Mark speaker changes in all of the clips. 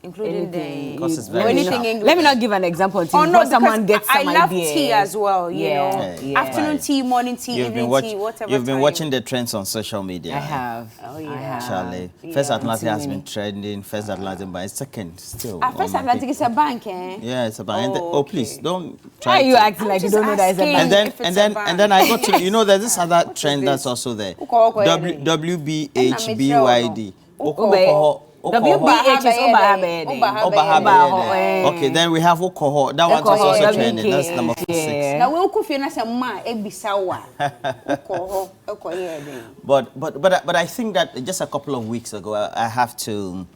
Speaker 1: including
Speaker 2: because it's very
Speaker 1: anything English.
Speaker 3: Let me not give an example until someone gets some idea.
Speaker 1: I love tea as well, you know.
Speaker 3: Yeah.
Speaker 1: Afternoon tea, morning tea, evening tea, whatever.
Speaker 2: You've been watching the trends on social media.
Speaker 3: I have.
Speaker 1: Oh yeah.
Speaker 3: I have.
Speaker 2: Charlie. First Atlantic has been trending. First Atlantic, but it's second still.
Speaker 1: First Atlantic is a bank, eh?
Speaker 2: Yeah, it's a bank. Please don't try.
Speaker 3: Why are you acting like you don't know that it's a bank?
Speaker 2: And then I got to there's this other trend that's also there. WBHBYD.
Speaker 3: WBH is Obahabed.
Speaker 2: Okay, then we have Okoho. That one's also trending. That's number 6.
Speaker 1: Now we could feel a ma ebisawa.
Speaker 2: But I think that just a couple of weeks ago, I have to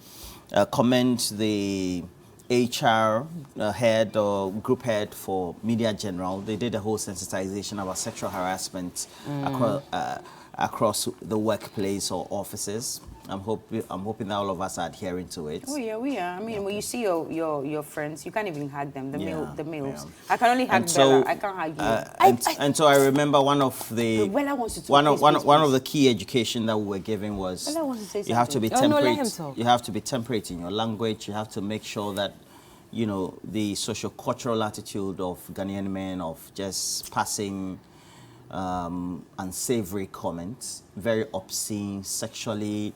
Speaker 2: commend the HR head or group head for Media General. They did a whole sensitization about sexual harassment across the workplace or offices. I'm hoping that all of us are adhering to it.
Speaker 1: Oh yeah, we are. I mean, when you see your friends, you can't even hug them. The males. I can only hug Berla. I can't hug you.
Speaker 2: And so I remember one of the key education that we were giving was you have to be temperate. You have to be temperate in your language. You have to make sure that the socio-cultural attitude of Ghanaian men of just passing unsavory comments, very obscene, sexually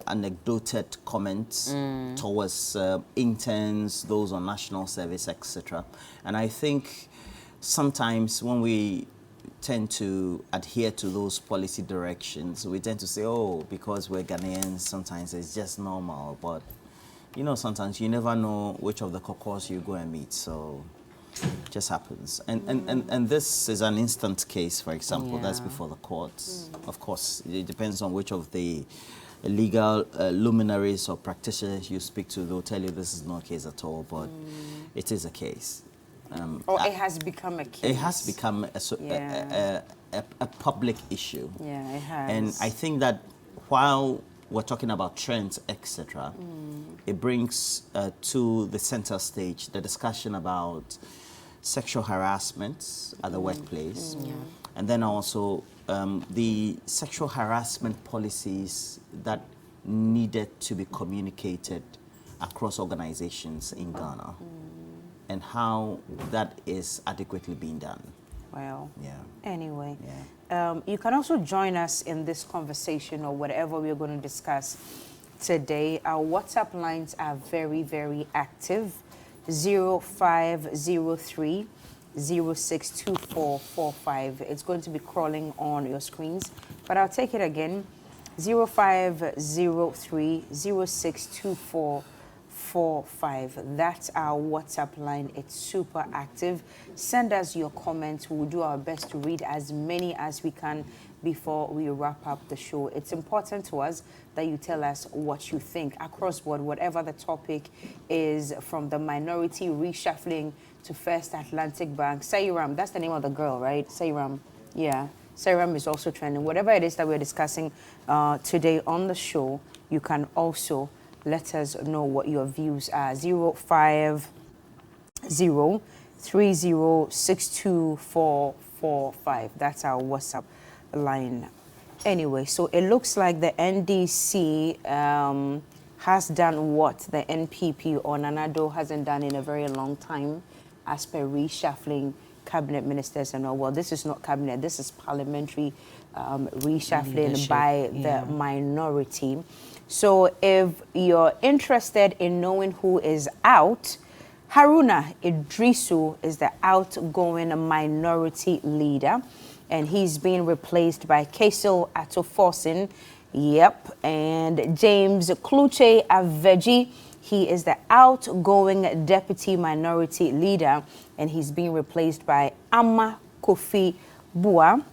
Speaker 2: anecdoted comments towards interns, those on national service, etc. And I think sometimes when we tend to adhere to those policy directions, we tend to say, oh, because we're Ghanaians, sometimes it's just normal. But, sometimes you never know which of the cocos you go and meet. So just happens. And this is an instant case, for example, that's before the courts. Of course, it depends on which of the legal luminaries or practitioners you speak to. They'll tell you this is not a case at all, but it is a case.
Speaker 1: It has become a case.
Speaker 2: It has become a public issue.
Speaker 1: Yeah, it has.
Speaker 2: And I think that while we're talking about trends, etc., it brings to the center stage the discussion about sexual harassment at the workplace, and then also the sexual harassment policies that needed to be communicated across organizations in Ghana, and how that is adequately being done.
Speaker 1: Well, anyway, you can also join us in this conversation or whatever we're going to discuss today. Our WhatsApp lines are very, very active. 0503 062445. It's going to be crawling on your screens, but I'll take it again. 0503 062445. That's our WhatsApp line. It's super active. Send us your comments. We'll do our best to read as many as we can before we wrap up the show. It's important to us that you tell us what you think across board, whatever the topic is, from the minority reshuffling to First Atlantic Bank. Sairam, that's the name of the girl, right? Sairam, yeah. Sairam is also trending. Whatever it is that we're discussing today on the show, you can also let us know what your views are. 050 30624445. That's our WhatsApp line. Anyway, so it looks like the NDC has done what the NPP or Nanado hasn't done in a very long time, as per reshuffling cabinet ministers and all. Well, this is not cabinet, this is parliamentary reshuffling by the minority. So if you're interested in knowing who is out, Haruna Idrisu is the outgoing minority leader, and he's being replaced by Kasil Atoforsin. Yep. And James Kluche Aveji, he is the outgoing deputy minority leader, and he's being replaced by Amma Kofi Bua.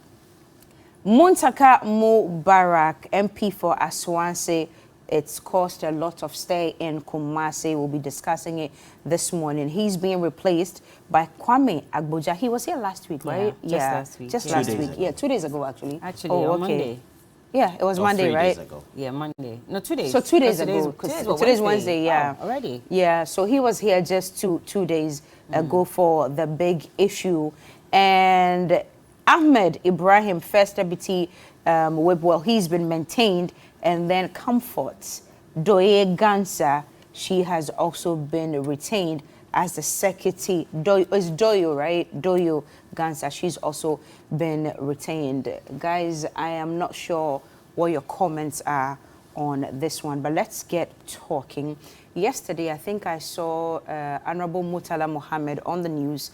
Speaker 1: Muntaka Mubarak, MP for Aswanse. It's caused a lot of stir in Kumasi. We'll be discussing it this morning. He's being replaced by Kwame Agboja. He was here last week, right? Just last week. Yeah, 2 days ago, actually.
Speaker 3: On Monday.
Speaker 1: Yeah, it was Monday, right?
Speaker 2: 3 days ago.
Speaker 3: Yeah, Monday. No, 2 days.
Speaker 1: So 2 days ago. Today's Wednesday, yeah.
Speaker 3: Oh, already?
Speaker 1: Yeah, so he was here just two days ago for the big issue. And Ahmed Ibrahim, first deputy whip, well, he's been maintained. And then Comfort Doye Gansa, she has also been retained as the secretary. It's Doyo, right? Doyo Gansa. She's also been retained. Guys, I am not sure what your comments are on this one, but let's get talking. Yesterday, I think I saw Honorable Murtala Mohammed on the news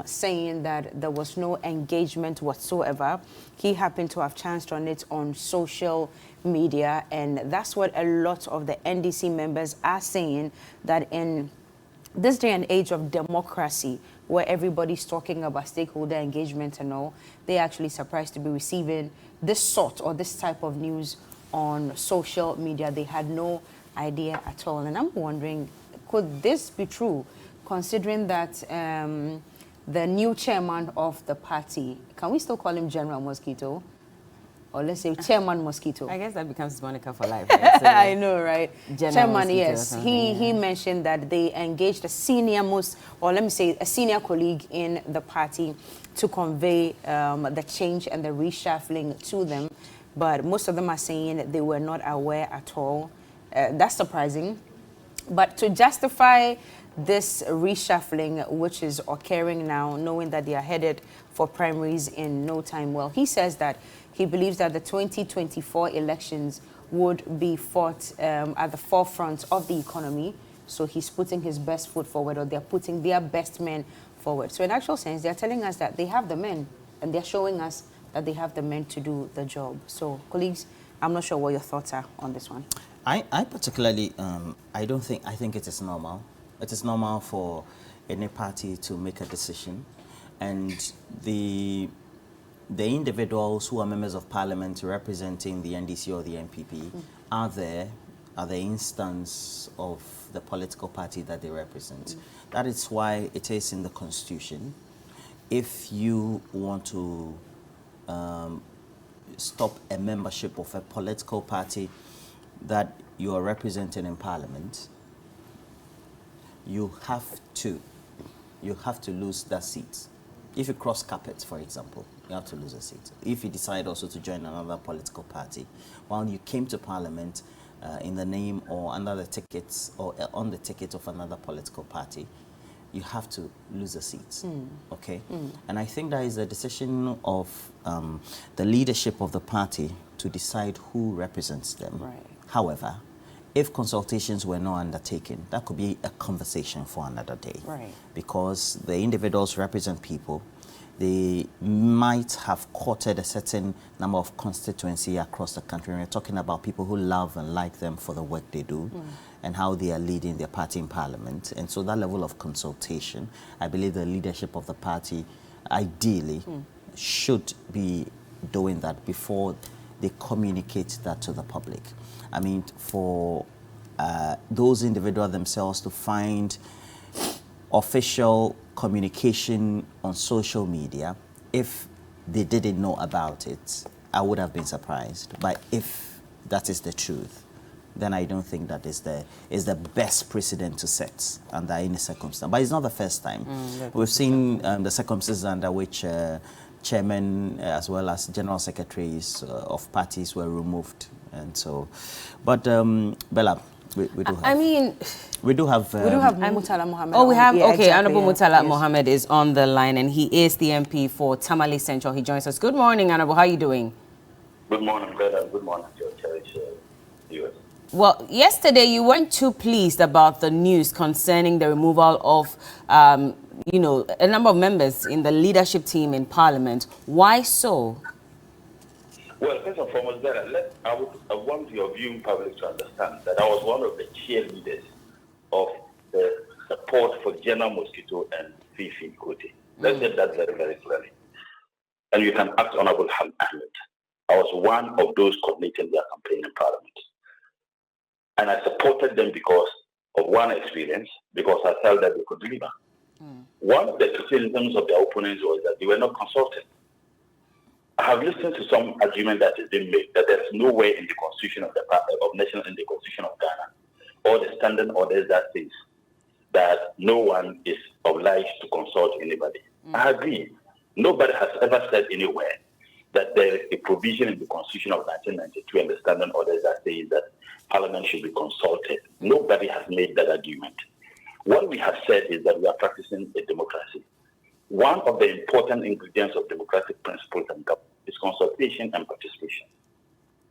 Speaker 1: saying that there was no engagement whatsoever. He happened to have chanced on it on social media, and that's what a lot of the NDC members are saying, that in this day and age of democracy, where everybody's talking about stakeholder engagement and all, they're actually surprised to be receiving this sort or this type of news on social media. They had no idea at all. And I'm wondering, could this be true, considering that the new chairman of the party, can we still call him General Mosquito? Or let's say Chairman Mosquito.
Speaker 3: I guess that becomes Monica for life. Right? So
Speaker 1: I know, right? Chairman, yes.
Speaker 3: He
Speaker 1: mentioned that they engaged a senior a senior colleague in the party to convey the change and the reshuffling to them. But most of them are saying they were not aware at all. That's surprising. But to justify this reshuffling, which is occurring now, knowing that they are headed for primaries in no time, well, he says that he believes that the 2024 elections would be fought at the forefront of the economy. So he's putting his best foot forward, or they're putting their best men forward. So in actual sense, they're telling us that they have the men, and they're showing us that they have the men to do the job. So, colleagues, I'm not sure what your thoughts are on this one.
Speaker 2: I particularly, I think it is normal. It is normal for any party to make a decision, and the individuals who are members of parliament representing the NDC or the NPP are there at the instance of the political party that they represent. That is why it is in the constitution. If you want to stop a membership of a political party that you are representing in parliament, you have to lose that seat. If you cross carpet, for example, you have to lose a seat. If you decide also to join another political party, while you came to parliament in the name or under the tickets or on the ticket of another political party, you have to lose a seat, okay? And I think that is a decision of the leadership of the party to decide who represents them.
Speaker 1: Right.
Speaker 2: However, if consultations were not undertaken, that could be a conversation for another day.
Speaker 1: Right.
Speaker 2: Because the individuals represent people. They might have courted a certain number of constituency across the country. We're talking about people who love and like them for the work they do and how they are leading their party in parliament. And so that level of consultation, I believe the leadership of the party ideally should be doing that before they communicate that to the public. I mean, for those individuals themselves to find official communication on social media, if they didn't know about it, I would have been surprised. But if that is the truth, then I don't think that is the best precedent to set under any circumstance. But it's not the first time. We've seen the circumstances under which chairmen as well as general secretaries of parties were removed. And so, but Berla, we do have.
Speaker 3: I mean,
Speaker 2: we do have
Speaker 1: Murtala Mohammed.
Speaker 3: Oh, we have,
Speaker 1: yeah,
Speaker 3: okay,
Speaker 1: exactly,
Speaker 3: Honorable
Speaker 1: yeah.
Speaker 3: Murtala
Speaker 1: Yes.
Speaker 3: Mohammed is on the line, and he is the MP for Tamale Central. He joins us. Good morning, Honorable. How are you doing?
Speaker 4: Good morning, brother. Good morning to your church viewers.
Speaker 3: Well, yesterday you weren't too pleased about the news concerning the removal of, a number of members in the leadership team in Parliament. Why so?
Speaker 4: Well, first and foremost, brother, I want your viewing public to understand that I was one of the cheerleaders of the support for General Mosquito and Fifi Kuti. Let's say that very, very clearly. And you can ask Honorable Ahmed. I was one of those coordinating their campaign in Parliament. And I supported them because of one experience, because I felt that they could deliver. One of the criticisms of their opponents was that they were not consulted. I have listened to some argument that is being made that there's no way in the constitution of the nation, in the constitution of Ghana, or the standing orders that says that no one is obliged to consult anybody. I agree. Nobody has ever said anywhere that there is a provision in the constitution of 1992 and the standing orders that says that Parliament should be consulted. Nobody has made that argument. What we have said is that we are practicing a democracy. One of the important ingredients of democratic principles and government is consultation and participation.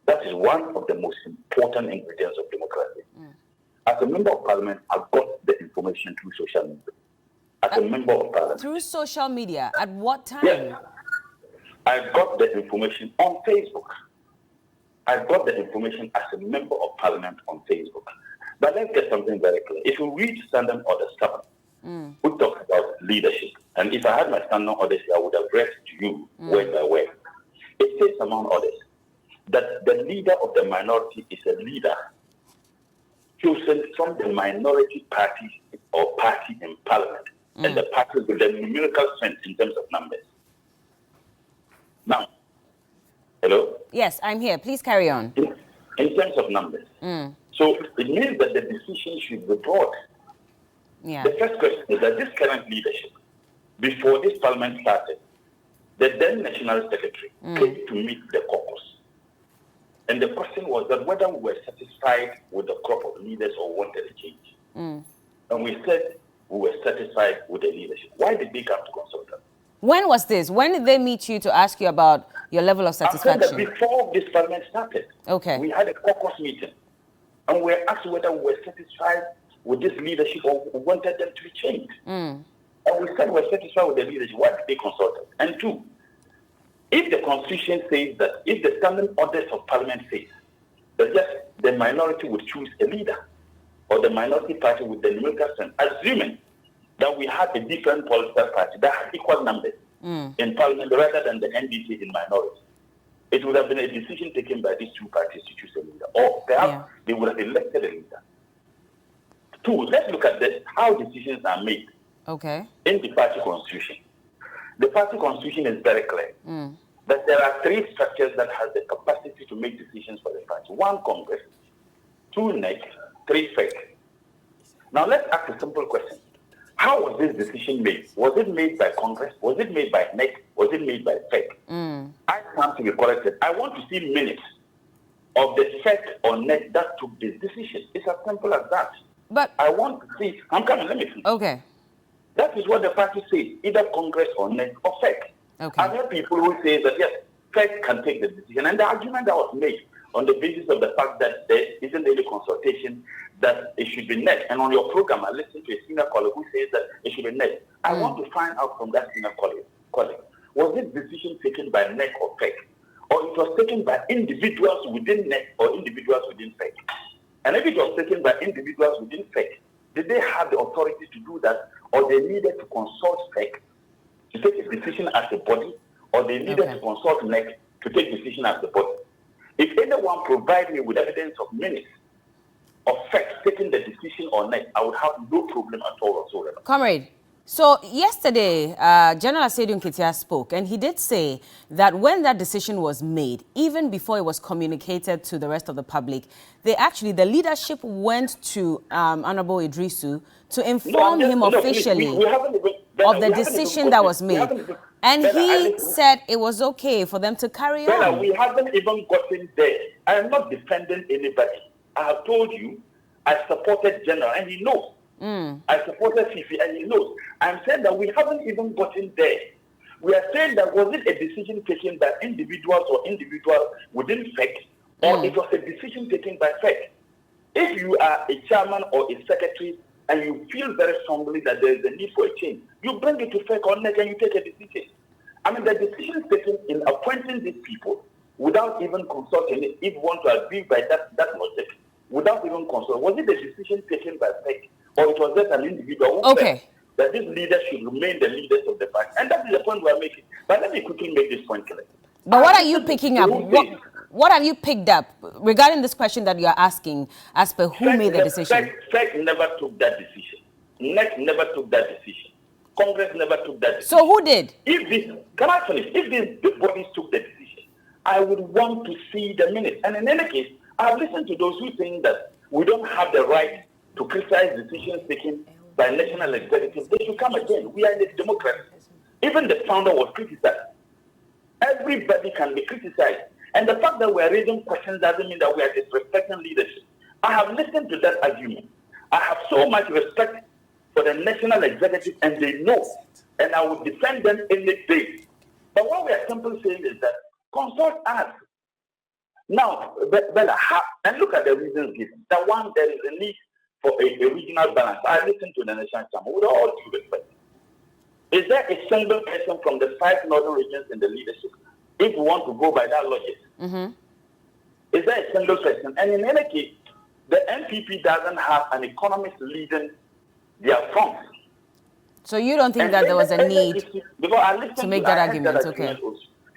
Speaker 4: That is one of the most important ingredients of democracy. As a member of Parliament, I got the information through social media. As a member of Parliament.
Speaker 3: Through social media? At what time?
Speaker 4: Yes. I got the information on Facebook. I got the information as a member of Parliament on Facebook. But let's get something very clear. If you read Standing Order 7, we talk about leadership. And if I had my Standing Orders here, I would have read to you word by word. It says, among others, that the leader of the minority is a leader chosen from the minority party or party in Parliament, and the party with the numerical strength in terms of numbers. Now, hello?
Speaker 3: Yes, I'm here. Please carry on.
Speaker 4: In terms of numbers. So it means that the decision should be broad.
Speaker 3: Yeah.
Speaker 4: The first question is that this current leadership, before this Parliament started, the then National Secretary came to meet the caucus. And the question was that whether we were satisfied with the crop of leaders or wanted a change. And we said we were satisfied with the leadership. Why did they come to consult us?
Speaker 3: When was this? When did they meet you to ask you about your level of satisfaction?
Speaker 4: I said that before this Parliament started,
Speaker 3: okay,
Speaker 4: we had a caucus meeting. And we were asked whether we were satisfied with this leadership or wanted them to be changed. And we said we were satisfied with the leadership. Why did they consult us? And two, if the Constitution says that, if the Standing Orders of Parliament says that yes, the minority would choose a leader, or the minority party with the numerical strength, assuming that we had a different political party that had equal numbers in Parliament rather than the NDC in minority, it would have been a decision taken by these two parties to choose a leader, or perhaps they would have elected a leader. Two, let's look at how decisions are made in the party constitution. The party constitution is very clear that there are three structures that have the capacity to make decisions for the party. One, Congress; two, NEC; three, FEC. Now let's ask a simple question. How was this decision made? Was it made by Congress? Was it made by NEC? Was it made by FEC? I stand to be corrected. I want to see minutes of the FEC or NEC that took this decision. It's as simple as that.
Speaker 3: But
Speaker 4: I want to see. I'm coming. Let me finish.
Speaker 3: Okay.
Speaker 4: That is what the party says, either Congress or NEC or FEC.
Speaker 3: Okay.
Speaker 4: I've heard people who say that yes, FEC can take the decision, and the argument that was made on the basis of the fact that there isn't any consultation, that it should be NEC. And on your program, I listened to a senior colleague who says that it should be NEC. I want to find out from that senior colleague, was this decision taken by NEC or FEC, or it was taken by individuals within NEC or individuals within FEC? And if it was taken by individuals within FEC, did they have the authority to do that, or they needed to consult FEC to take a decision as a body, or they needed to consult NEC to take a decision as a body? If anyone provide me with evidence of minutes of FEC taking the decision on NEC, I would have no problem at all whatsoever.
Speaker 3: Comrade, so yesterday, General Asiedu Nketia spoke, and he did say that when that decision was made, even before it was communicated to the rest of the public, the leadership went to Honorable Idrisu to inform him officially of the decision that was made. And he said it was okay for them to carry on.
Speaker 4: We haven't even gotten there. I am not defending anybody. I have told you, I supported General, and he knows. I supported Fifi, and he knows. I'm saying that we haven't even gotten there. We are saying that was it a decision taken by individuals or individuals within FEC, or it was a decision taken by FEC. If you are a chairman or a secretary and you feel very strongly that there is a need for a change, you bring it to FEC or NEC and you take a decision. I mean, the decision taken in appointing these people without even consulting it, if you want to agree by that logic, without even consulting, was it a decision taken by FEC, or it was just an individual who said that this leader should remain the leaders of the party? And that is the point we are making. But let me quickly make this point clear.
Speaker 3: But what are you picking up? What have you picked up regarding this question that you are asking as per who made the decision?
Speaker 4: FEC never took that decision. NEC never took that decision. Congress never took that decision.
Speaker 3: So who did?
Speaker 4: Can I finish? If these bodies took the decision, I would want to see the minutes. And in any case, I have listened to those who think that we don't have the right to criticize decisions taken by national executives. They should come again. We are in a democracy. Even the founder was criticized. Everybody can be criticized. And the fact that we are raising questions doesn't mean that we are disrespecting leadership. I have listened to that argument. I have so much respect for the national executive, and they know, and I will defend them any day. But what we are simply saying is that consult us. Now, Berla, and look at the reasons given. The one, there is a need for a regional balance. I listen to the national chamber with all due respect. Is there a single person from the 5 northern regions in the leadership, if you want to go by that logic?
Speaker 3: Mm-hmm.
Speaker 4: Is there a single person? And in any case, the NPP doesn't have an economist leading their front.
Speaker 3: So you don't think that there was a need to make that argument? Okay.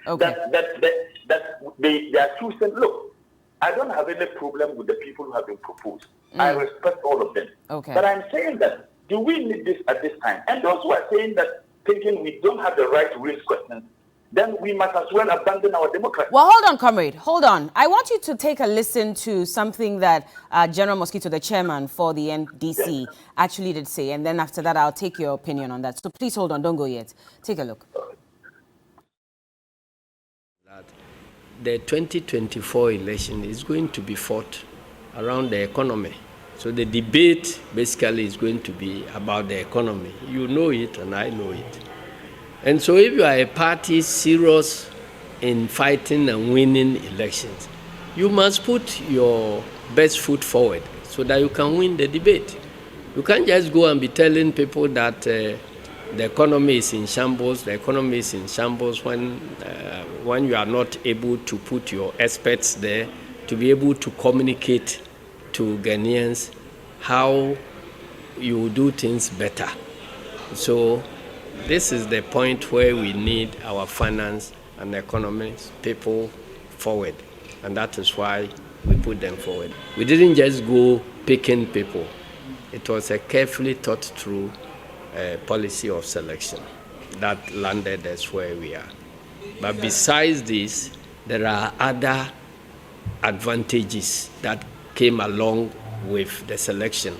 Speaker 3: Okay.
Speaker 4: That they are choosing. Look, I don't have any problem with the people who have been proposed. I respect all of them.
Speaker 3: Okay.
Speaker 4: But I'm saying that, do we need this at this time? And those who are saying that, thinking we don't have the right to raise questions, then we must as well abandon our democracy.
Speaker 3: Well, hold on, comrade. Hold on. I want you to take a listen to something that General Mosquito, the chairman for the NDC, actually did say. And then after that, I'll take your opinion on that. So please hold on. Don't go yet. Take a look.
Speaker 5: The 2024 election is going to be fought around the economy. So the debate basically is going to be about the economy. You know it and I know it. And so if you are a party serious in fighting and winning elections, you must put your best foot forward so that you can win the debate. You can't just go and be telling people that the economy is in shambles, the economy is in shambles when you are not able to put your experts there to be able to communicate to Ghanaians how you do things better. So this is the point where we need our finance and economics people forward, and that is why we put them forward. We didn't just go picking people. It was a carefully thought through policy of selection that landed us where we are. But besides this, there are other advantages that came along with the selection.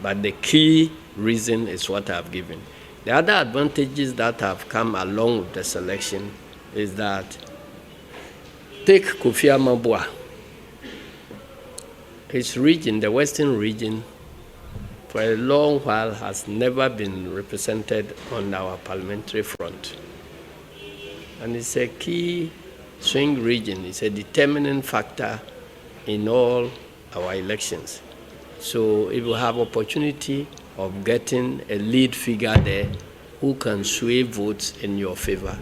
Speaker 5: But the key reason is what I've given. The other advantages that have come along with the selection is that, take Kofi Amabua. His region, the Western region, for a long while has never been represented on our parliamentary front. And it's a key swing region. It's a determining factor in all our elections. So if you have opportunity of getting a lead figure there who can sway votes in your favor,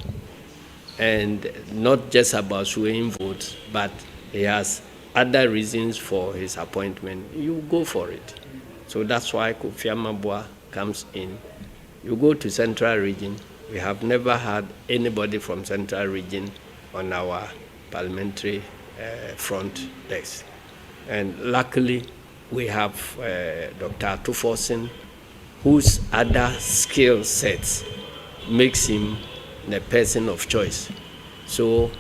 Speaker 5: and not just about swaying votes, but he has other reasons for his appointment, you go for it. So that's why Kofi Amabua comes in. You go to Central Region, we have never had anybody from Central Region on our parliamentary front desk. And luckily, we have Dr. Atufosin, whose other skill sets makes him the person of choice. So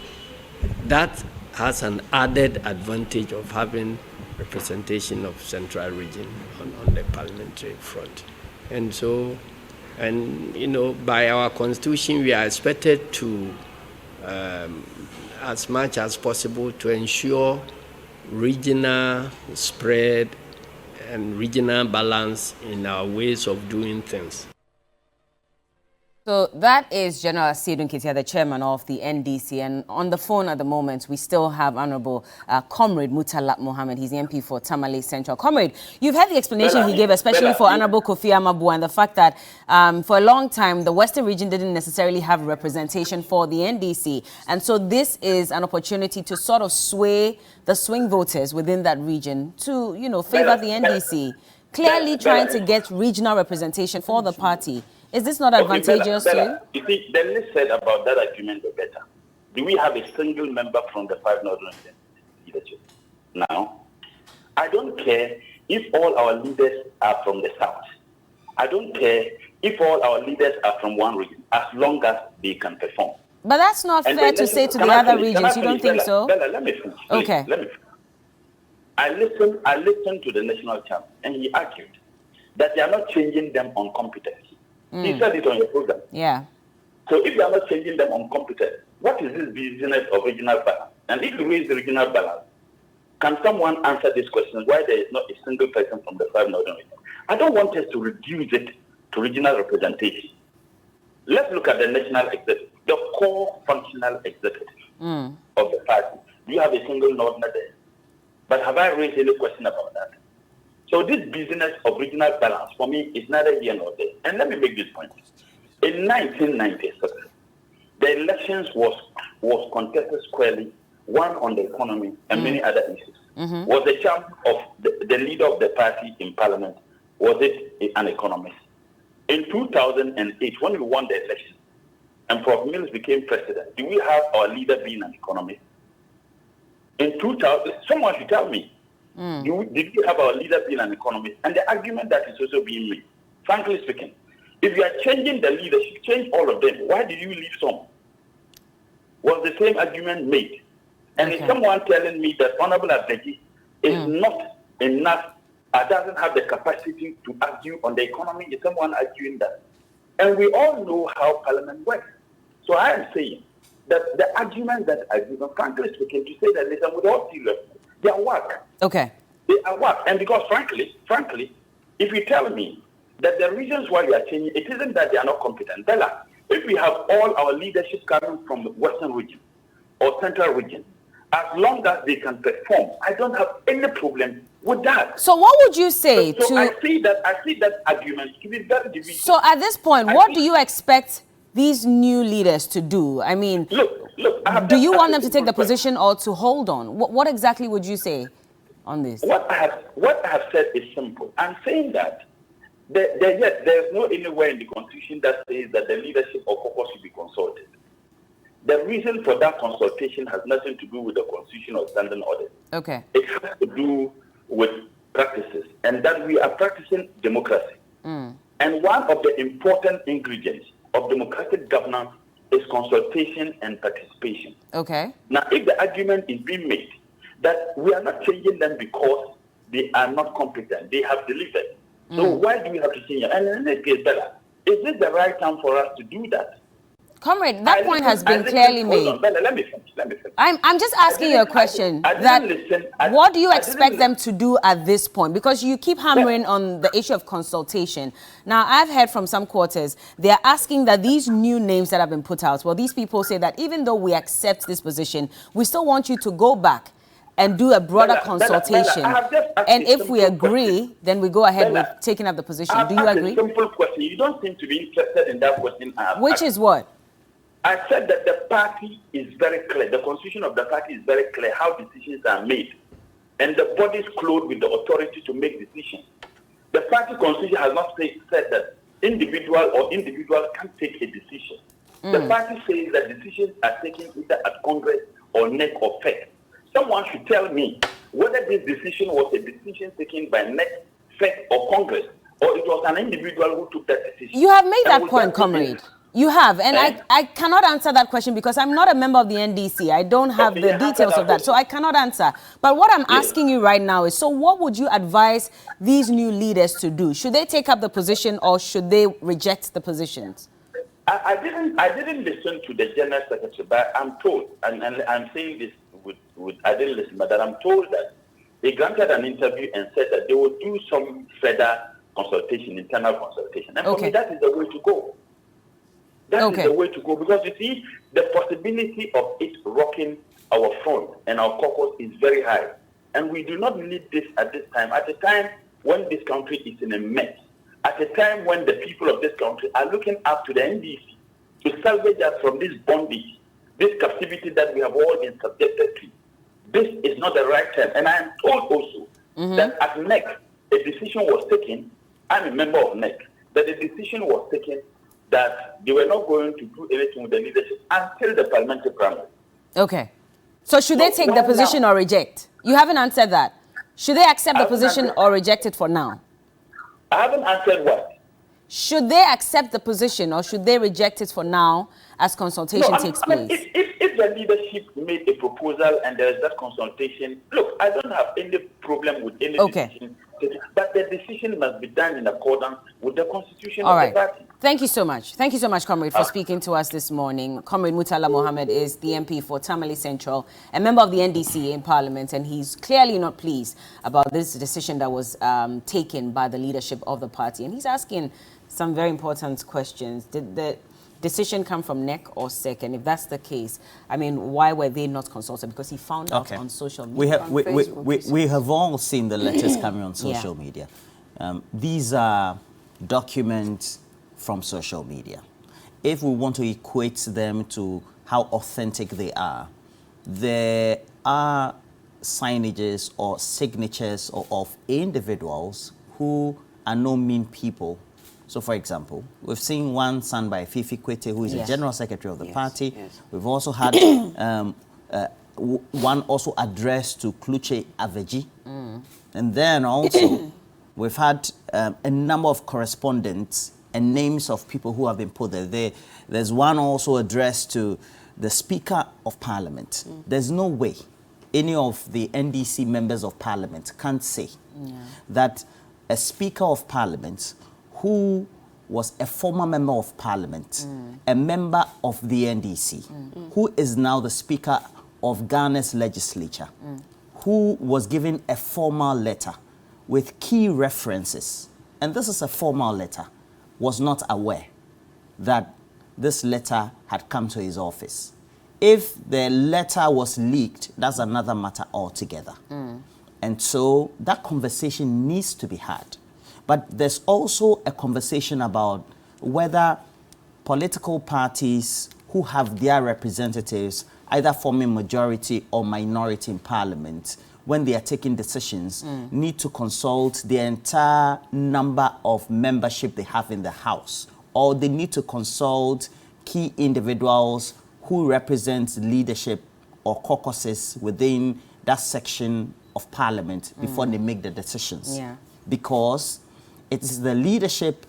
Speaker 5: that has an added advantage of having representation of Central Region on the parliamentary front. And so, by our constitution, we are expected to, as much as possible, to ensure regional spread and regional balance in our ways of doing things.
Speaker 3: So that is General Asidun Kitia, the chairman of the NDC. And on the phone at the moment, we still have Honorable Comrade Murtala Mohammed. He's the MP for Tamale Central. Comrade, you've heard the explanation he gave, especially for Honorable Kofi Amabua, and the fact that for a long time, the Western region didn't necessarily have representation for the NDC. And so this is an opportunity to sort of sway the swing voters within that region to, favor the NDC, clearly trying to get regional representation for the party. Is this not advantageous to you?
Speaker 4: You see, the list said about that argument the better. Do we have a single member from the 5 northern leadership? Now, I don't care if all our leaders are from the south. I don't care if all our leaders are from one region, as long as they can perform.
Speaker 3: But that's not fair to say to the other regions. You don't think so?
Speaker 4: Berla, let me finish.
Speaker 3: Okay.
Speaker 4: Let me finish. I listened to the national champ, and he argued that they are not changing them on competence. He said it on your program.
Speaker 3: Yeah.
Speaker 4: So if you are not changing them on competence, what is this business of regional balance? And if you raise the regional balance, Can someone answer these questions? Why there is not a single person from the 5 northern regions? I don't want us to reduce it to regional representation. Let's look at the national executive, the core functional executive of the party. Do you have a single northerner there? But have I raised any question about that? So this business of regional balance for me is neither here nor there. And let me make this point. In 1996, the elections was contested squarely, one on the economy and many other issues. Was the champ of the leader of the party in parliament, was it an economist? In 2008, when we won the election and Prof. Mills became president, did we have our leader being an economist? In 2000, someone should tell me, did we have our leader being an economist? And the argument that is also being made, frankly speaking, if you are changing the leadership, change all of them. Why did you leave some? Was the same argument made? And is someone telling me that Honorable Abdeji is not enough, doesn't have the capacity to argue on the economy? Is someone arguing that? And we all know how Parliament works. So I am saying that the argument that I give, frankly speaking, to say that listen, with all seriousness, they are work.
Speaker 3: Okay.
Speaker 4: They are work. And because frankly, if you tell me that the reasons why you are changing, it isn't that they are not competent. Berla, if we have all our leadership coming from the Western region or Central region, as long as they can perform, I don't have any problem with that.
Speaker 3: So what would you say
Speaker 4: so
Speaker 3: to...
Speaker 4: I see that argument to be very divisive.
Speaker 3: So at this point, what do you expect these new leaders to do? I mean,
Speaker 4: look,
Speaker 3: do you want them to take the position or to hold on? What exactly would you say on this?
Speaker 4: What I have said is simple. I'm saying that there's no anywhere in the Constitution that says that the leadership of caucus should be consulted. The reason for that consultation has nothing to do with the Constitution or standing order.
Speaker 3: Okay.
Speaker 4: It has to do with practices, and that we are practicing democracy. And one of the important ingredients of democratic governance is consultation and participation.
Speaker 3: Okay.
Speaker 4: Now, if the argument is being made that we are not changing them because they are not competent, they have delivered. So why do we have to change them? And in this case, Berla, is this the right time for us to do that?
Speaker 3: Comrade, that point has been clearly made.
Speaker 4: Hold on, Berla, let me finish.
Speaker 3: I'm just asking you a question. What do you expect them to do at this point? Because you keep hammering on the issue of consultation. Now, I've heard from some quarters, they're asking that these new names that have been put out, well, these people say that even though we accept this position, we still want you to go back and do a broader consultation. And if we agree, then we go ahead with taking up the position. Do you agree?
Speaker 4: Simple question. You don't seem to be interested in that question.
Speaker 3: Which is what?
Speaker 4: I said that the party is very clear. The constitution of the party is very clear how decisions are made. And the body is clothed with the authority to make decisions. The party constitution has not said that individual can't take a decision. The party says that decisions are taken either at Congress or NEC or FEC. Someone should tell me whether this decision was a decision taken by NEC, FEC or Congress, or it was an individual who took that decision.
Speaker 3: You have made that point, comrade. You have, and I cannot answer that question because I'm not a member of the NDC. I don't have the details of that, so I cannot answer. But what I'm asking you right now is, so what would you advise these new leaders to do? Should they take up the position or should they reject the positions?
Speaker 4: I didn't listen to the General Secretary, but I'm told, and I'm saying this I didn't listen, but I'm told that they granted an interview and said that they will do some further consultation, internal consultation. And for me, that is the way to go. That is the way to go, because you see, the possibility of it rocking our front and our caucus is very high. And we do not need this at this time. At a time when this country is in a mess, at a time when the people of this country are looking up to the NDC to salvage us from this bondage, this captivity that we have all been subjected to. This is not the right time. And I am told also that at NEC, a decision was taken, I'm a member of NEC, that a decision was taken that they were not going to do anything with the leadership until the parliamentary primary.
Speaker 3: Okay. So should they take the position or reject? You haven't answered that. Should they accept the position or reject it for now?
Speaker 4: I haven't answered what?
Speaker 3: Should they accept the position or should they reject it for now as consultation takes place?
Speaker 4: If the leadership made a proposal and there is that consultation, look, I don't have any problem with any decision, but the decision must be done in accordance with the constitution of the party.
Speaker 3: Thank you so much. Thank you so much, Comrade, for speaking to us this morning. Comrade Murtala Mohammed is the MP for Tamale Central, a member of the NDC in Parliament, and he's clearly not pleased about this decision that was taken by the leadership of the party. And he's asking some very important questions. Did the decision come from NEC or SEC? And if that's the case, I mean, why were they not consulted? Because he found out on social media.
Speaker 2: We have all seen the letters coming on social media. These are documents from social media. If we want to equate them to how authentic they are, there are signages or signatures of individuals who are no mean people. So, for example, we've seen one signed by Fifi Kwete, who is the General Secretary of the party. We've also had one also addressed to Kluche Aveji. And then also, we've had a number of correspondents and names of people who have been put there. There's one also addressed to the Speaker of Parliament. There's no way any of the NDC members of Parliament can't say that a Speaker of Parliament who was a former member of Parliament, a member of the NDC, who is now the Speaker of Ghana's legislature, who was given a formal letter with key references, and this is a formal letter, was not aware that this letter had come to his office. If the letter was leaked, that's another matter altogether. And so that conversation needs to be had. But there's also a conversation about whether political parties who have their representatives either forming majority or minority in Parliament, when they are taking decisions, need to consult the entire number of membership they have in the House, or they need to consult key individuals who represent leadership or caucuses within that section of Parliament before they make the decisions. Because it is the leadership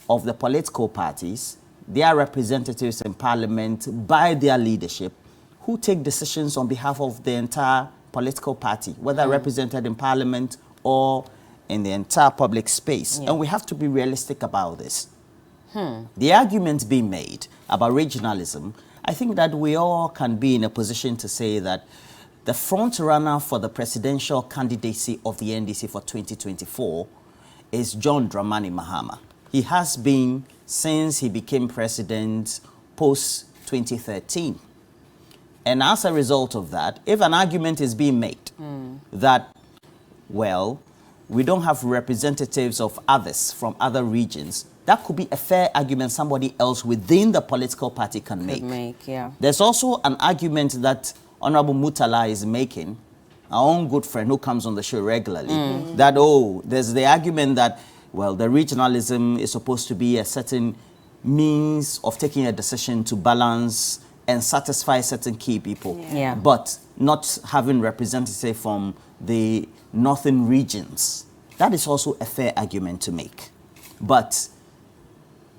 Speaker 2: of the political parties, their representatives in Parliament by their leadership, who take decisions on behalf of the entire political party, whether represented in Parliament or in the entire public space. And we have to be realistic about this. The argument being made about regionalism, I think that we all can be in a position to say that the front runner for the presidential candidacy of the NDC for 2024 is John Dramani Mahama. He has been since he became president post-2013. And as a result of that, if an argument is being made that, well, we don't have representatives of others from other regions, that could be a fair argument somebody else within the political party can make. There's also an argument that Honorable Murtala is making, our own good friend who comes on the show regularly, that, there's the argument that, well, the regionalism is supposed to be a certain means of taking a decision to balance and satisfy certain key people, but not having representatives from the northern regions. That is also a fair argument to make. But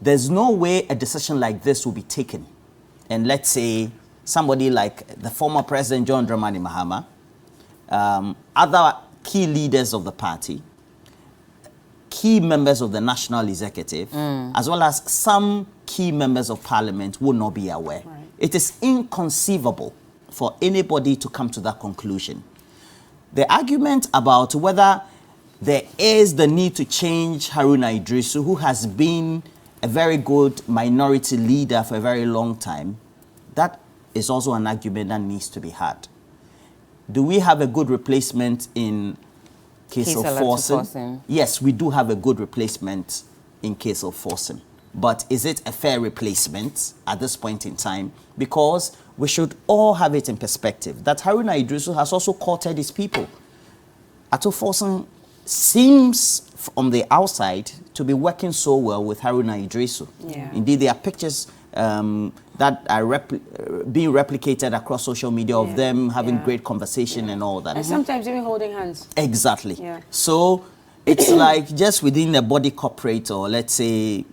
Speaker 2: there's no way a decision like this will be taken. And let's say somebody like the former President John Dramani Mahama, other key leaders of the party, key members of the National Executive, as well as some key members of Parliament will not be aware. It is inconceivable for anybody to come to that conclusion. The argument about whether there is the need to change Haruna Idrisu, who has been a very good minority leader for a very long time, that is also an argument that needs to be had. Do we have a good replacement in Kesel Forsen? Yes, we do have a good replacement in Kesel Forsen. But is it a fair replacement at this point in time? Because we should all have it in perspective that Haruna Idrisu has also courted his people. Ato Forsen seems from the outside to be working so well with Haruna Idrisu. Indeed, there are pictures that are being replicated across social media of them having great conversation and all that.
Speaker 1: And sometimes even holding hands.
Speaker 2: Exactly. So it's like just within a body corporate, or let's say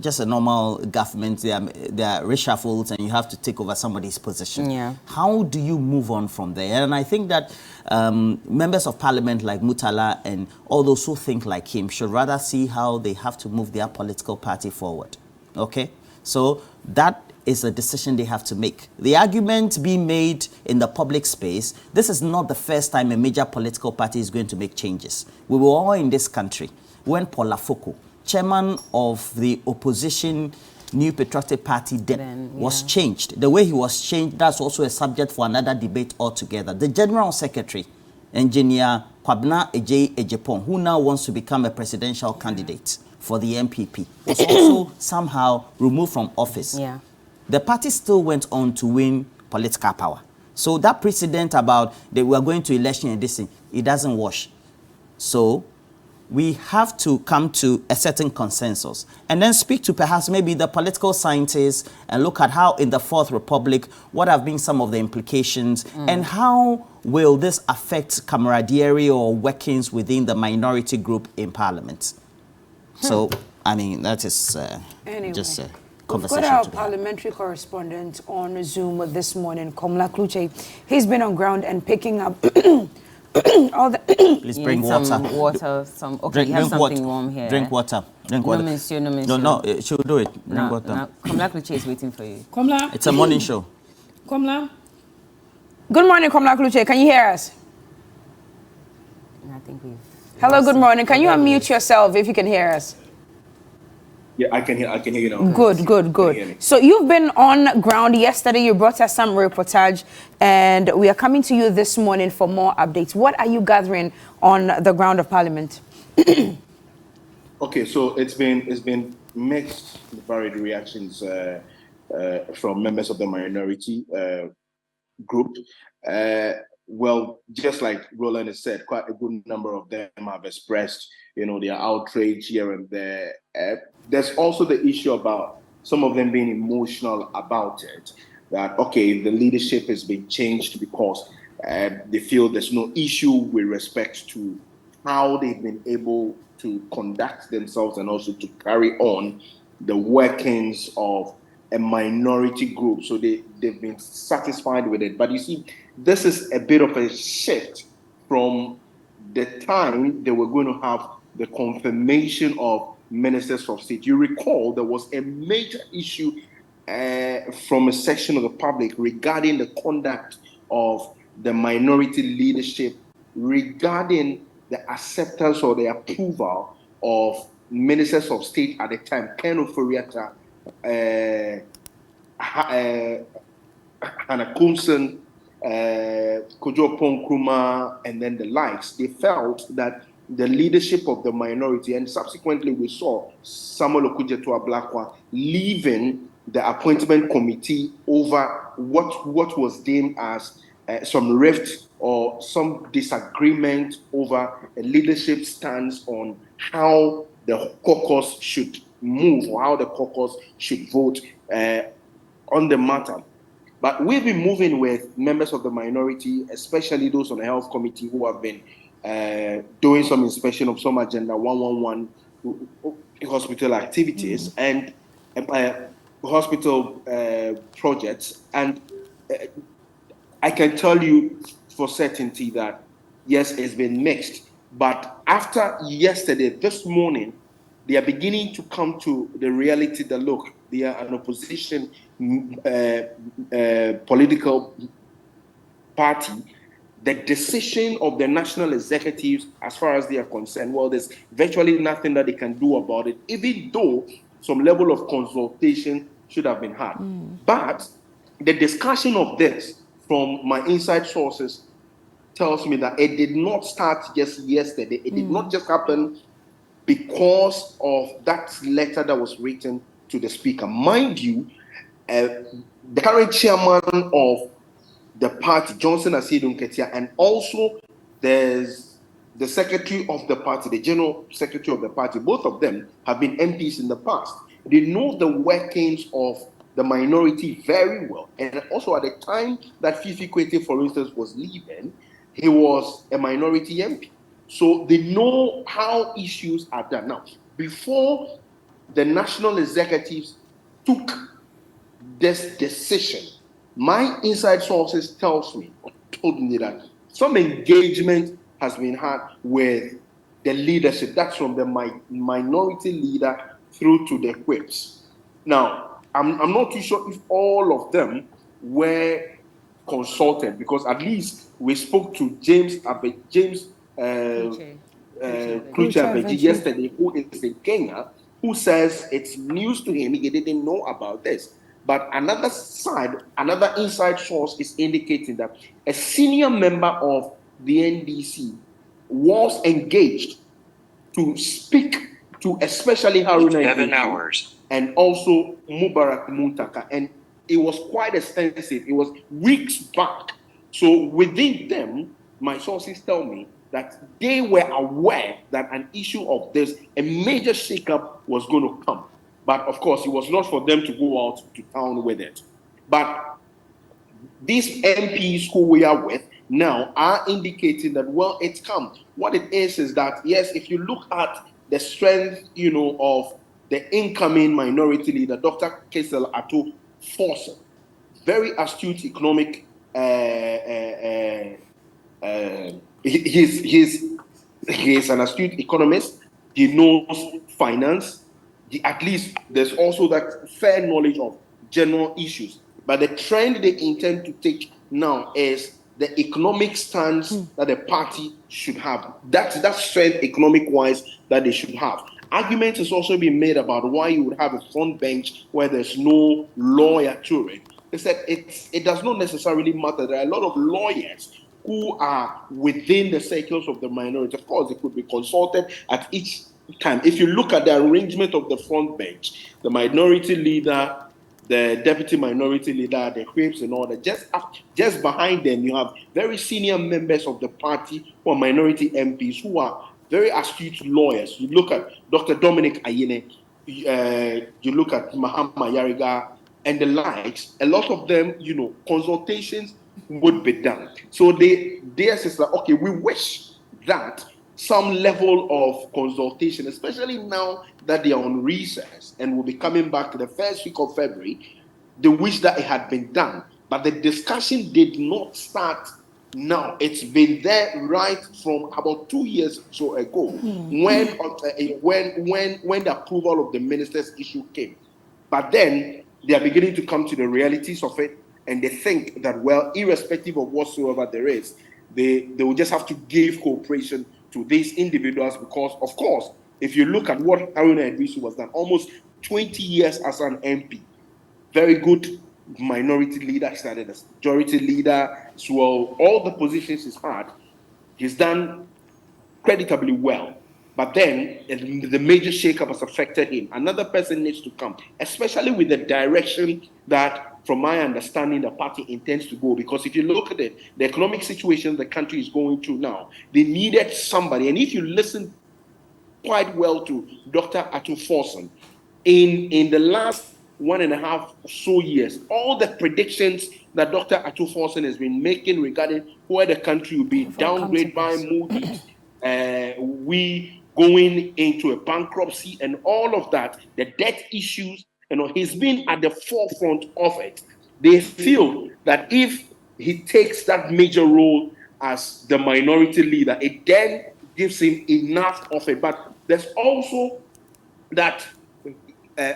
Speaker 2: just a normal government, there are reshuffles and you have to take over somebody's position. How do you move on from there? And I think that members of Parliament like Murtala and all those who think like him should rather see how they have to move their political party forward. Okay? So that is a decision they have to make. The argument being made in the public space, this is not the first time a major political party is going to make changes. We were all in this country when Paul Afoko, chairman of the opposition New Patriotic Party, was changed. The way he was changed, that's also a subject for another debate altogether. The General Secretary, Engineer Kwabena Ejepong, who now wants to become a presidential candidate for the MPP, was also somehow removed from office.
Speaker 3: Yeah.
Speaker 2: The party still went on to win political power. So that precedent about that we are going to election and this thing, it doesn't wash. So we have to come to a certain consensus and then speak to perhaps maybe the political scientists and look at how in the Fourth Republic, what have been some of the implications and how will this affect camaraderie or workings within the minority group in Parliament. So, I mean, that is
Speaker 1: Anyway.
Speaker 2: just a
Speaker 1: We've
Speaker 2: conversation.
Speaker 1: got our
Speaker 2: to be had.
Speaker 1: parliamentary correspondent on Zoom this morning, Komla Kluche. He's been on ground and picking up all the...
Speaker 2: Please
Speaker 3: You
Speaker 2: bring
Speaker 3: need
Speaker 2: water.
Speaker 3: some water, okay, you have something
Speaker 2: water.
Speaker 3: warm here.
Speaker 2: Drink water. Drink water.
Speaker 3: No, monsieur, no, monsieur.
Speaker 2: No, she'll do it. Drink
Speaker 3: No,
Speaker 2: water.
Speaker 3: no, Komla Kluche is waiting for you.
Speaker 6: Komla.
Speaker 2: It's a morning show.
Speaker 6: Komla.
Speaker 1: Good morning, Komla Kluche. Can you hear us?
Speaker 3: I think we've...
Speaker 1: Hello, good morning. Can you unmute yourself if you can hear us?
Speaker 7: Yeah, I can hear you now.
Speaker 1: Good.
Speaker 7: Can you hear me?
Speaker 1: So you've been on ground yesterday. You brought us some reportage, and we are coming to you this morning for more updates. What are you gathering on the ground of Parliament?
Speaker 7: Okay, so it's been mixed, varied reactions from members of the minority group. Well, just like Roland has said, quite a good number of them have expressed, their outrage here and there. There's also the issue about some of them being emotional about it, that, okay, the leadership has been changed because they feel there's no issue with respect to how they've been able to conduct themselves and also to carry on the workings of a minority group. So they've been satisfied with it. But you see, this is a bit of a shift from the time they were going to have the confirmation of ministers of state. You recall there was a major issue from a section of the public regarding the conduct of the minority leadership, regarding the acceptance or the approval of ministers of state at the time, Ken Oforiatta, Hannah Coulson, Kojo Ponkrumah, and then the likes. They felt that the leadership of the minority, and subsequently we saw Samuel Okudzeto Ablakwa leaving the appointment committee over what was deemed as some rift or some disagreement over a leadership stance on how the caucus should move or how the caucus should vote on the matter. But we've been moving with members of the minority, especially those on the health committee who have been doing some inspection of some Agenda 111 hospital activities and hospital projects. And I can tell you for certainty that, yes, it's been mixed. But after yesterday, this morning, they are beginning to come to the reality that, look, they are an opposition political party. The decision of the national executives, as far as they are concerned, well, there's virtually nothing that they can do about it, even though some level of consultation should have been had. But the discussion of this from my inside sources tells me that it did not start just yesterday. It did not just happen because of that letter that was written to the speaker. Mind you, the current chairman of the party, Johnson Asiedu Nketia, and also there's the secretary of the party, the general secretary of the party, both of them have been MPs in the past. They know the workings of the minority very well. And also at the time that Fifi Kwete, for instance, was leaving, he was a minority MP. So they know how issues are done. Now, before the national executives took this decision, my inside sources told me that some engagement has been had with the leadership. That's from the minority leader through to the whips. Now, I'm not too sure if all of them were consulted, because at least we spoke to James Kluche yesterday, who is in Kenya, who says it's news to him. He didn't know about this. But another side, another inside source is indicating that a senior member of the NDC was engaged to speak to especially Haruna Idrisu and also Mubarak Muntaka. And it was quite extensive. It was weeks back. So within them, my sources tell me that they were aware that an issue of this, a major shakeup was going to come. But of course, it was not for them to go out to town with it. But these MPs who we are with now are indicating that, well, it's come. What it is that, yes, if you look at the strength, of the incoming minority leader, Dr. Kesel Ato Forson, very astute economic, he's an astute economist. He knows finance. At least there's also that fair knowledge of general issues. But the trend they intend to take now is the economic stance that the party should have. That's that strength economic-wise that they should have. Argument is also being made about why you would have a front bench where there's no lawyer to it. They said it does not necessarily matter. There are a lot of lawyers who are within the circles of the minority. Of course, they could be consulted at each time. If you look at the arrangement of the front bench, the minority leader, the deputy minority leader, the whips and all that, just behind them, you have very senior members of the party who are minority MPs who are very astute lawyers. You look at Dr. Dominic Ayine, you look at Mahama Yariga, and the likes. A lot of them, consultations would be done. So they say, okay, we wish that some level of consultation, especially now that they are on recess and will be coming back the first week of February, they wish that it had been done. But the discussion did not start now. It's been there right from about 2 years or so ago, when the approval of the minister's issue came. But then they are beginning to come to the realities of it, and they think that, well, irrespective of whatsoever there is, they will just have to give cooperation to these individuals, because, of course, if you look at what Haruna Idrisu was done, almost 20 years as an MP, very good minority leader, started as majority leader, so all the positions he's done creditably well. But then the major shakeup has affected him. Another person needs to come, especially with the direction that, from my understanding, the party intends to go. Because if you look at it, the economic situation the country is going through now, they needed somebody. And if you listen quite well to Dr. Ato Forson, in the last 1.5 or so years, all the predictions that Dr. Ato Forson has been making regarding where the country will be downgraded by Moody's, we going into a bankruptcy and all of that, the debt issues, he's been at the forefront of it. They feel that if he takes that major role as the minority leader, it then gives him enough of it. But there's also that,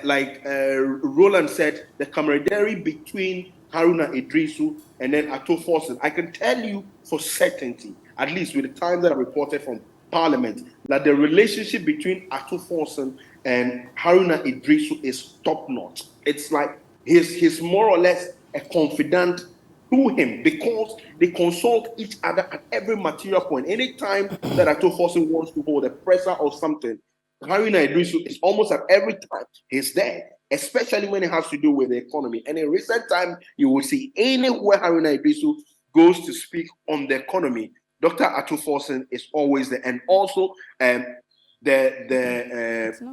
Speaker 7: like Roland said, the camaraderie between Haruna Idrisu and then Ato Forson. I can tell you for certainty, at least with the time that I reported from Parliament, that the relationship between Ato Forson and Haruna Idrisu is top notch. It's like he's more or less a confidant to him, because they consult each other at every material point. Anytime that Ato Forson wants to hold a presser or something, Haruna Idrisu is almost at every time he's there, especially when it has to do with the economy. And in recent time, you will see anywhere Haruna Idrisu goes to speak on the economy, Dr. Ato Forson is always there, and also the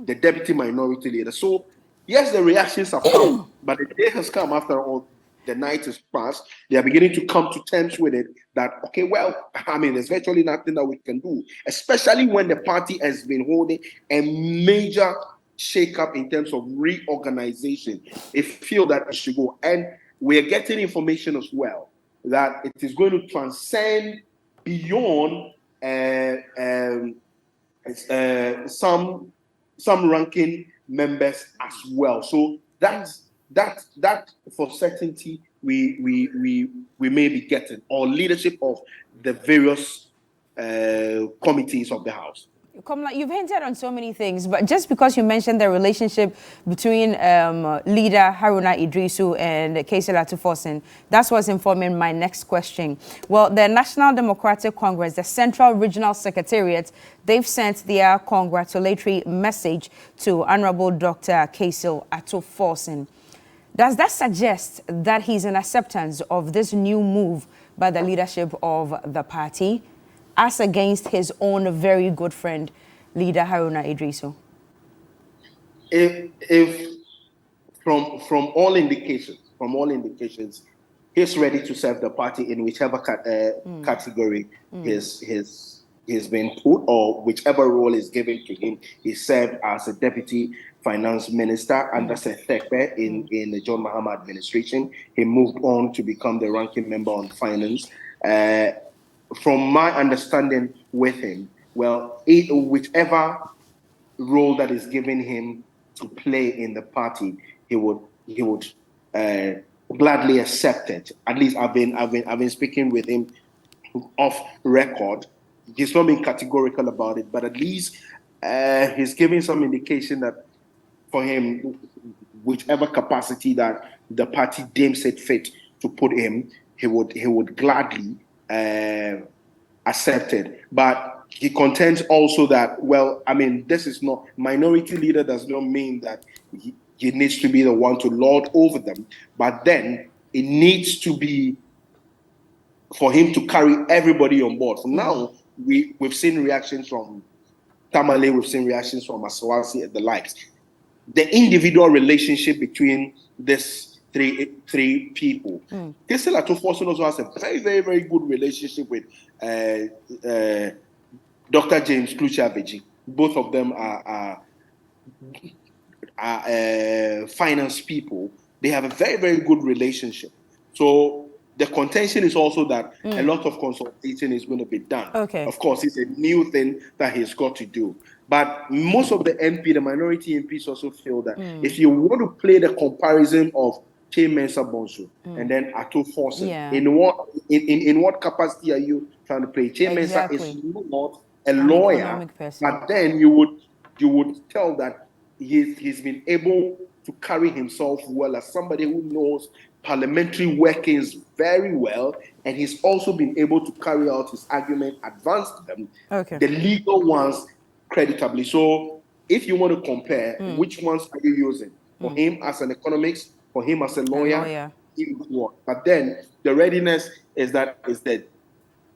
Speaker 7: deputy minority leader. So yes, the reactions have come, but the day has come after all. The night is past. They are beginning to come to terms with it that, okay, well, there's virtually nothing that we can do, especially when the party has been holding a major shakeup in terms of reorganization. They feel that it should go. And we're getting information as well that it is going to transcend beyond some ranking members as well. So That for certainty we may be getting, or leadership of the various committees of the House.
Speaker 1: Kamla, you've hinted on so many things, but just because you mentioned the relationship between leader Haruna Idrisu and Kaisi Latu-Forson, that's what's informing my next question. Well, the National Democratic Congress, the Central Regional Secretariat, they've sent their congratulatory message to Honorable Dr. Kaisi Latu-Forson. Does that suggest that he's in acceptance of this new move by the leadership of the party, as against his own very good friend, leader Haruna Idrisu?
Speaker 7: If from all indications, he's ready to serve the party in whichever category he's been put, or whichever role is given to him. He served as a deputy finance minister under Seth Thekpe in the John Mahama administration. He moved on to become the ranking member on finance. From my understanding with him, well, whichever role that is given him to play in the party, he would gladly accept it. At least I've been speaking with him off record. He's not been categorical about it, but at least he's giving some indication that for him, whichever capacity that the party deems it fit to put him, he would gladly accepted. But he contends also that, well, I mean, this is not, minority leader does not mean that he needs to be the one to lord over them, but then it needs to be for him to carry everybody on board. For now, we've seen reactions from Tamale, we've seen reactions from Asawasi and the likes. The individual relationship between this three people. Kaisi Latu-Forson also has a very, very, very good relationship with Dr. James Kluchi-Abeji. Both of them are finance people. They have a very, very good relationship. So the contention is also that a lot of consultation is going to be done.
Speaker 1: Okay.
Speaker 7: Of course, it's a new thing that he's got to do. But most of the minority MPs also feel that if you want to play the comparison of Che Mensa Bonsu and then Latu-Forson, in what capacity are you trying to play? Che Mensa is not a lawyer, but then you would tell that he's been able to carry himself well as somebody who knows parliamentary workings very well, and he's also been able to carry out his argument, advance them, the legal ones creditably. So if you want to compare, which ones are you using? For him as an economist, for him as a lawyer, but then the readiness is that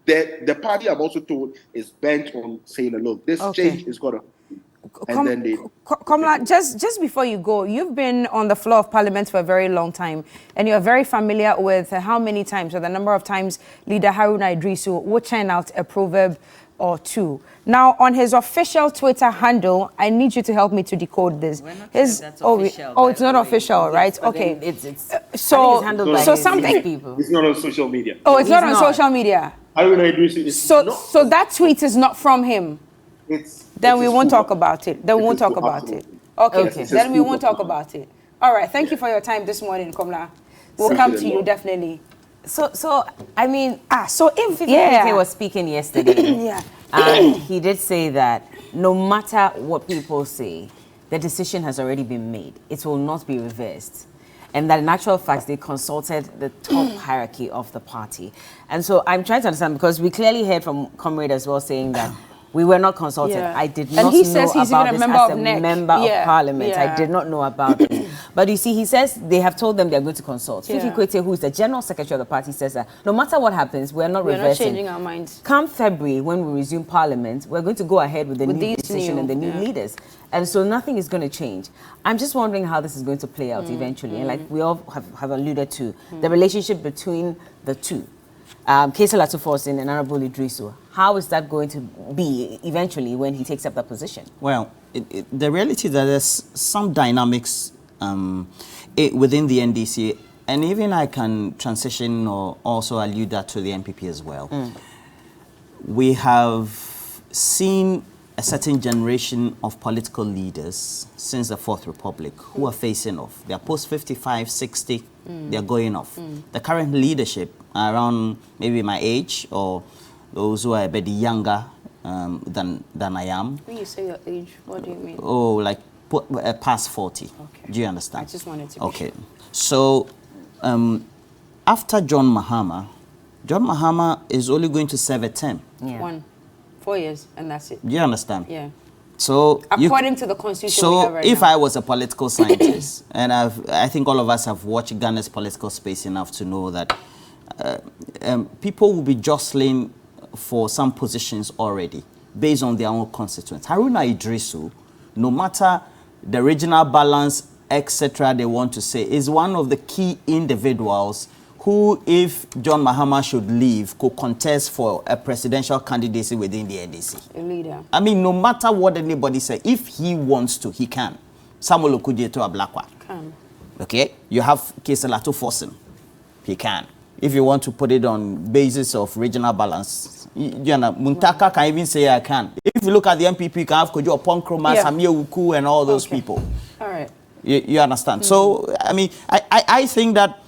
Speaker 7: the party, I've also told, is bent on saying, look, this change is going to.
Speaker 1: Kamla, just before you go, you've been on the floor of Parliament for a very long time, and you're very familiar with how many times, or the number of times, leader Haruna Idrisu would churn out a proverb or two. Now, on his official Twitter handle, I need you to help me to decode this.
Speaker 3: That's official,
Speaker 1: it's not official, right? Okay.
Speaker 3: It's
Speaker 1: so
Speaker 3: something. People.
Speaker 7: It's not on social media.
Speaker 1: Oh, it's not on social media.
Speaker 7: Haruna Idrisu is
Speaker 1: so that tweet is not from him. Then we won't talk about it. Then we won't talk about it. Okay. Then we won't talk about it. All right. Thank you for your time this morning, Kamla. We'll come to you definitely.
Speaker 3: So I mean, so if he was speaking yesterday, and he did say that no matter what people say, the decision has already been made. It will not be reversed. And that in actual fact, they consulted the top hierarchy of the party. And so I'm trying to understand, because we clearly heard from Comrade as well saying that we were not consulted. I did not know about this as a member of Parliament. I did not know about it. But you see, he says they have told them they're going to consult. Fifi Kwete, who is the General Secretary of the party, says that no matter what happens, we're not reversing.
Speaker 1: We're not changing our minds.
Speaker 3: Come February, when we resume Parliament, we're going to go ahead with the new decision and the new leaders. And so nothing is going to change. I'm just wondering how this is going to play out eventually. And like we all have alluded to, the relationship between the two. Kaisi Latu-Forson and Honorable Idrisu, how is that going to be eventually when he takes up that position?
Speaker 2: Well, the reality is that there's some dynamics within the NDC, and even I can transition or also allude that to the NPP as well. We have seen a certain generation of political leaders since the Fourth Republic who are facing off. They are post 55, 60, they are going off. The current leadership are around maybe my age or those who are a bit younger than I am.
Speaker 1: When you say your age, what do you mean?
Speaker 2: Oh, like past 40.
Speaker 1: Okay.
Speaker 2: Do you understand?
Speaker 1: I just wanted to be
Speaker 2: Okay.
Speaker 1: sure.
Speaker 2: So after John Mahama is only going to serve a term.
Speaker 3: Yeah.
Speaker 1: 4 years, and that's it.
Speaker 2: Do you understand?
Speaker 1: Yeah.
Speaker 2: So
Speaker 1: According to the constitution we have
Speaker 2: so
Speaker 1: right
Speaker 2: if
Speaker 1: now.
Speaker 2: I was a political scientist, and I think all of us have watched Ghana's political space enough to know that people will be jostling for some positions already based on their own constituents. Haruna Idrisu, no matter the regional balance, etc., they want to say, is one of the key individuals who, if John Mahama should leave, could contest for a presidential candidacy within the NDC.
Speaker 1: A leader.
Speaker 2: I mean, no matter what anybody says, if he wants to, he can. Samuel Okudzeto Ablakwa.
Speaker 1: Can.
Speaker 2: Okay? You have Keselato Fosin. He can. If you want to put it on basis of regional balance, Muntaka can even say I can. If you look at the MPP, you can have Kojo Ponkroma, Samia Uku, and all those people.
Speaker 1: All right.
Speaker 2: You understand? So, I mean, I think that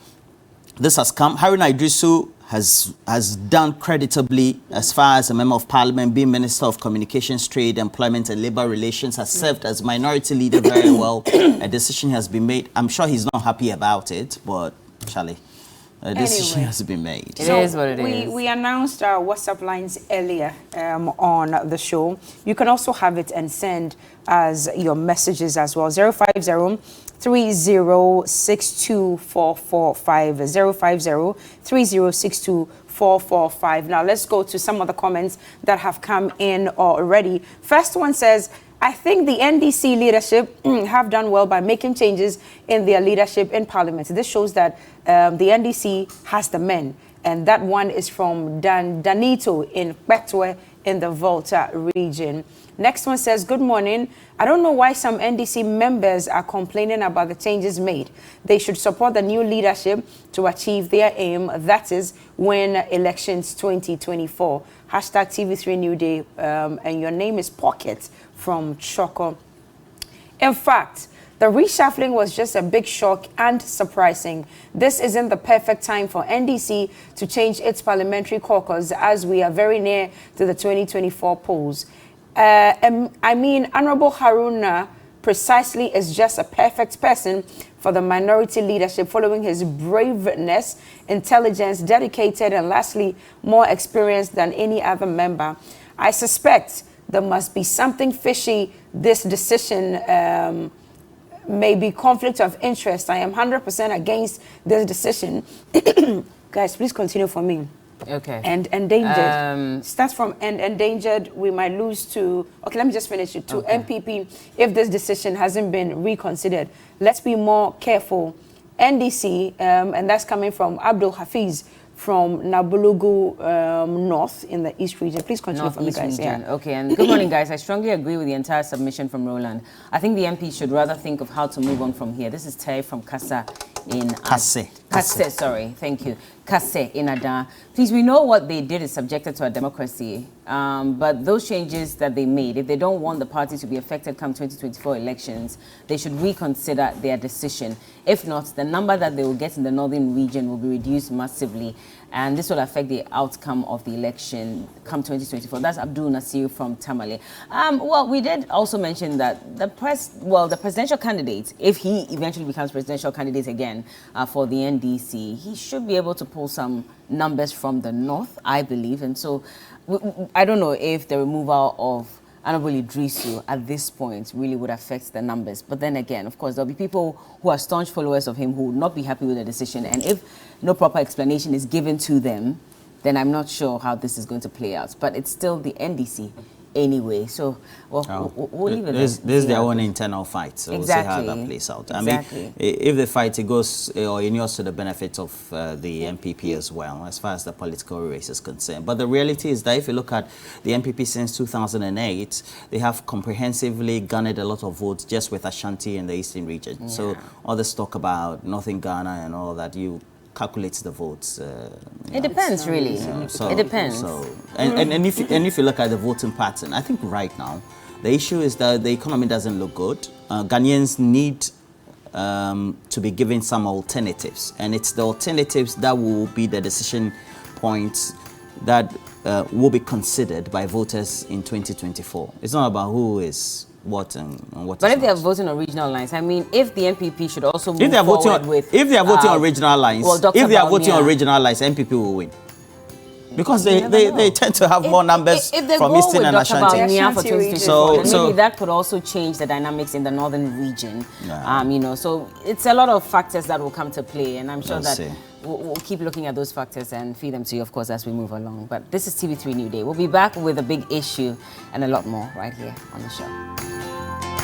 Speaker 2: this has come. Haruna Idrisu has done creditably as far as a member of parliament, being Minister of Communications, Trade, Employment and Labour Relations, has served as minority leader very well. A decision has been made. I'm sure he's not happy about it, but Charlie, a decision has been made.
Speaker 3: It is what it is.
Speaker 1: We announced our WhatsApp lines earlier on the show. You can also have it and send as your messages as well. 050-3062-445. 050-3062-445. Now let's go to some of the comments that have come in already. First one says, I think the NDC leadership have done well by making changes in their leadership in Parliament. This shows that the NDC has the men. And that one is from Danito in Kpetwe in the Volta region. Next one says, good morning. I don't know why some NDC members are complaining about the changes made. They should support the new leadership to achieve their aim, that is, win elections 2024. Hashtag TV3Newday, and your name is Pocket from Choco. In fact, the reshuffling was just a big shock and surprising. This isn't the perfect time for NDC to change its parliamentary caucus as we are very near to the 2024 polls. I mean, Honorable Haruna precisely is just a perfect person for the minority leadership, following his braveness, intelligence, dedicated, and lastly, more experience than any other member. I suspect there must be something fishy. This decision may be conflict of interest. I am 100% against this decision. Guys, please continue for me.
Speaker 3: Okay.
Speaker 1: And endangered. Starts from endangered. We might lose to. Okay, let me just finish it. To MPP, if this decision hasn't been reconsidered, let's be more careful. NDC, and that's coming from Abdul Hafiz from Nabulugu North in the East region. Please continue for me, guys.
Speaker 3: Region. Yeah. Okay, and good morning, guys. I strongly agree with the entire submission from Roland. I think the MP should rather think of how to move on from here. This is Terry from Kasa in
Speaker 2: Kase,
Speaker 3: sorry, thank you. Kase in Ada. Please, we know what they did is subjected to a democracy, but those changes that they made, if they don't want the party to be affected come 2024 elections, they should reconsider their decision. If not, the number that they will get in the northern region will be reduced massively, and this will affect the outcome of the election come 2024. That's Abdul Nasir from Tamale. Well, we did also mention that the presidential candidate, if he eventually becomes presidential candidate again for the NDC, he should be able to pull some numbers from the north, I believe. And so I don't know if the removal of Honorable Idrisu at this point really would affect the numbers. But then again, of course, there'll be people who are staunch followers of him who would not be happy with the decision. And if no proper explanation is given to them, then I'm not sure how this is going to play out. But it's still the NDC anyway. So, well, we'll leave it there.
Speaker 2: This is their own internal fight. So
Speaker 3: Exactly.
Speaker 2: we'll see how that plays out.
Speaker 3: Exactly.
Speaker 2: I mean, if the fight it goes or inures to the benefit of the MPP as well, as far as the political race is concerned. But the reality is that if you look at the MPP since 2008, they have comprehensively garnered a lot of votes just with Ashanti in the Eastern region. Yeah. So all this talk about Northern Ghana and all that, calculates the votes.
Speaker 3: It depends, really. It depends.
Speaker 2: And if you look at the voting pattern, I think right now the issue is that the economy doesn't look good. Ghanaians need to be given some alternatives, and it's the alternatives that will be the decision points that will be considered by voters in 2024. It's not about who is what and what.
Speaker 3: But
Speaker 2: is
Speaker 3: if they are
Speaker 2: not.
Speaker 3: voting on regional lines, I mean, if the NPP should also move
Speaker 2: If they are voting
Speaker 3: forward
Speaker 2: on,
Speaker 3: with,
Speaker 2: if they are voting on regional lines,
Speaker 3: well, Dr.
Speaker 2: if they are voting on
Speaker 3: Bawumia.
Speaker 2: regional lines, NPP will win. Because they tend to have more numbers
Speaker 3: if they
Speaker 2: from
Speaker 3: go
Speaker 2: Eastern
Speaker 3: with
Speaker 2: and
Speaker 3: Dr.
Speaker 2: Ashanti.
Speaker 3: Bawumia for
Speaker 1: Ashanti
Speaker 3: 2024, then
Speaker 2: region.
Speaker 3: maybe that could also change the dynamics in the northern region.
Speaker 2: Yeah.
Speaker 3: You know, so it's a lot of factors that will come to play, and I'm sure
Speaker 2: Let's
Speaker 3: that
Speaker 2: see.
Speaker 3: we'll keep looking at those factors and feed them to you, of course, as we move along. But this is TV3 New Day. We'll be back with a big issue and a lot more right here on the show.